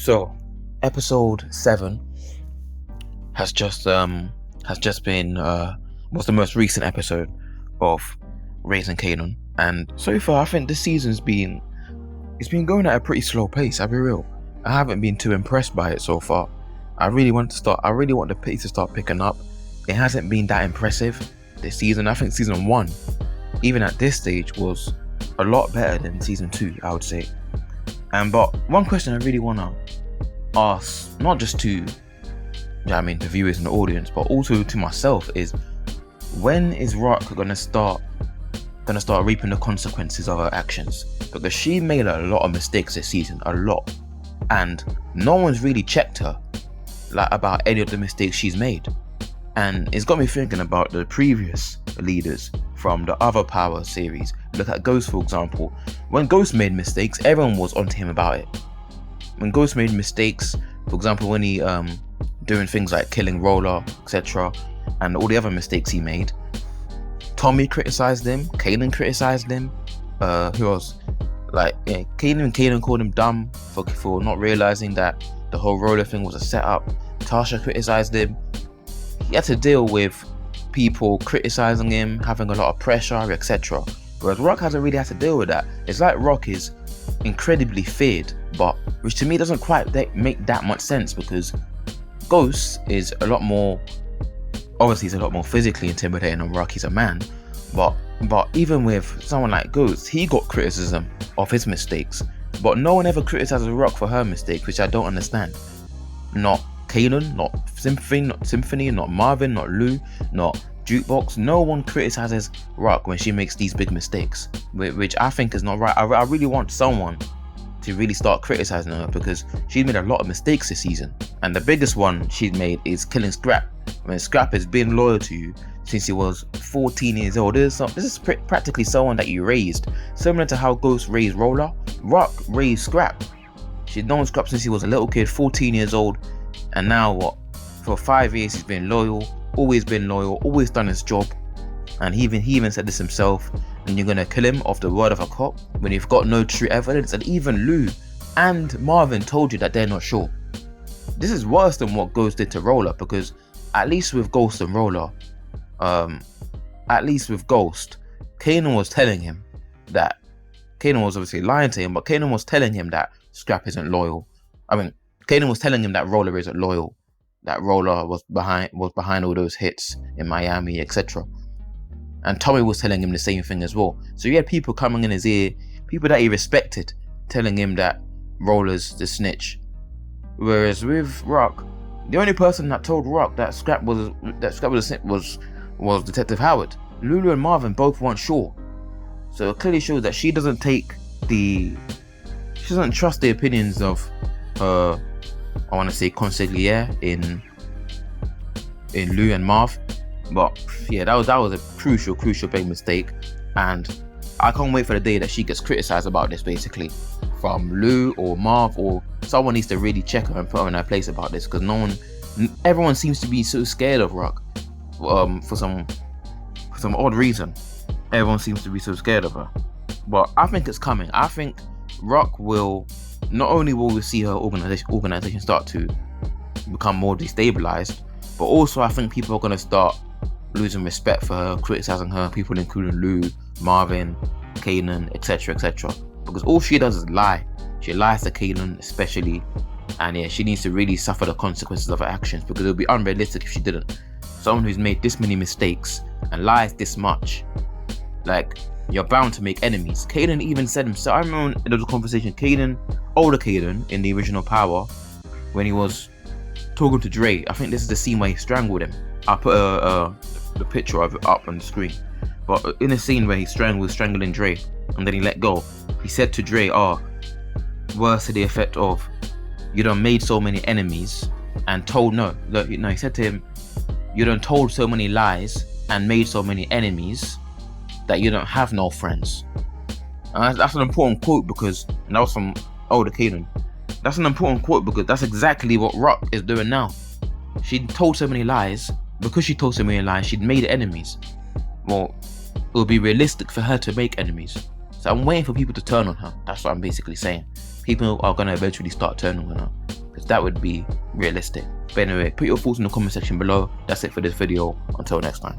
So, episode 7 has just been was the most recent episode of Raising Kanan, and so far I think this season's been going at a pretty slow pace. I'll be real. I haven't been too impressed by it so far. I really want the pace to start picking up. It hasn't been that impressive this season. I think season 1, even at this stage, was a lot better than season 2, I would say. But one question I really want to ask, not just to the viewers and the audience, but also to myself, is when is Rock gonna start reaping the consequences of her actions? Because she made a lot of mistakes this season, a lot, and no one's really checked her about any of the mistakes she's made. And it's got me thinking about the previous leaders from the other Power series. Look at Ghost, for example. When Ghost made mistakes, everyone was onto him about it. When Ghost made mistakes, for example, when he doing things like killing Roller, etc., and all the other mistakes he made, Tommy criticized him, Kanan criticized him, who else? Kanan called him dumb for not realizing that the whole Roller thing was a setup. Tasha criticized him. He had to deal with people criticizing him, having a lot of pressure, etc. Whereas Rock hasn't really had to deal with that. It's like Rock is incredibly feared, but which to me doesn't quite make that much sense, because Ghost is a lot more, obviously he's a lot more physically intimidating than Rock. He's a man, but even with someone like Ghost, he got criticism of his mistakes, but no one ever criticizes Rock for her mistakes, which I don't understand. Not Kanan, not Symphony, not Marvin, not Lou, not Jukebox. No one criticizes Rock when she makes these big mistakes, which I think is not right. I really want someone to really start criticizing her, because she's made a lot of mistakes this season, and the biggest one she's made is killing Scrap. I mean, Scrap has been loyal to you since he was 14 years old. This is practically someone that you raised, similar to how Ghost raised Roller. Rock raised Scrap. She's known Scrap since he was a little kid, 14 years old, and now for 5 years he's been loyal, always done his job. And he even said this himself, and you're gonna kill him off the word of a cop when you've got no true evidence. And even Lou and Marvin told you that they're not sure. This is worse than what Ghost did to Roller, because at least with Ghost and Roller, Kanan was telling him that, Kanan was obviously lying to him, but Kanan was telling him that Scrap isn't loyal. Kanan was telling him that Roller isn't loyal, that Roller was behind all those hits in Miami, etc. And Tommy was telling him the same thing as well. So you had people coming in his ear, people that he respected, telling him that Roller's the snitch. Whereas with Rock, the only person that told Rock that Scrap was a snitch was Detective Howard. Lulu and Marvin both weren't sure. So it clearly shows that she doesn't trust the opinions of her, I want to say, consigliere in Lou and Marv. But yeah, that was a crucial big mistake, and I can't wait for the day that she gets criticized about this, basically, from Lou or Marv, or someone needs to really check her and put her in her place about this, because everyone seems to be so scared of Rock for some odd reason. Everyone seems to be so scared of her, but I think it's coming. I think Rock will, not only will we see her organization start to become more destabilized, but also I think people are going to start losing respect for her, criticizing her, people including Lou, Marvin, Kanan, etc., because all she does is lie. She lies to Kanan especially, and yeah, she needs to really suffer the consequences of her actions, because it would be unrealistic if she didn't. Someone who's made this many mistakes and lies this much, you're bound to make enemies. Kanan even said himself, I remember there was a conversation, older Kanan in the original Power, when he was talking to Dre. I think this is the scene where he strangled him. I'll put the picture of it up on the screen. But in a scene where he strangling Dre, and then he let go, he said to Dre, words to the effect of, you done made so many enemies and he said to him, you done told so many lies and made so many enemies that you don't have no friends. And that's an important quote, because, and that was from older Kanan. That's an important quote because that's exactly what Rock is doing now. She told so many lies. Because she told so many lies, she'd made enemies. Well, it would be realistic for her to make enemies. So I'm waiting for people to turn on her. That's what I'm basically saying. people are going to eventually start turning on her, because that would be realistic. But anyway, put your thoughts in the comment section below. That's it for this video. Until next time.